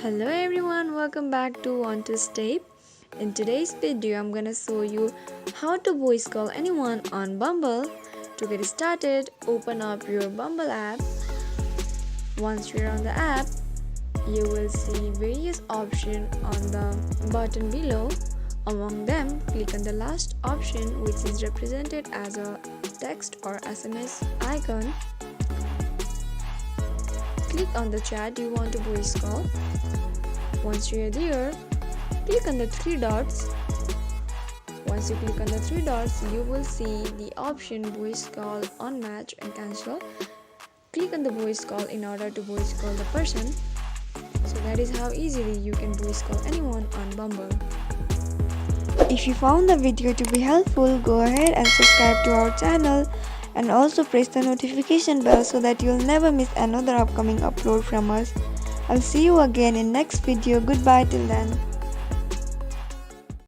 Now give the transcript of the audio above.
Hello everyone, welcome back to Want to Stay. In today's video, I'm gonna show you how to voice call anyone on Bumble. To get started, open up your Bumble app. Once you're on the app, you will see various options on the button below. Among them, click on the last option, which is represented as a text or SMS icon. Click on the chat you want to voice call. Once you are there, click on the three dots. Once you click on the three dots, you will see the option voice call, on match and cancel. Click on the voice call in order to voice call the person. So that is how easily you can voice call anyone on Bumble. If you found the video to be helpful, go ahead and subscribe to our channel and also press the notification bell so that you'll never miss another upcoming upload from us. I'll see you again in next video. Goodbye till then.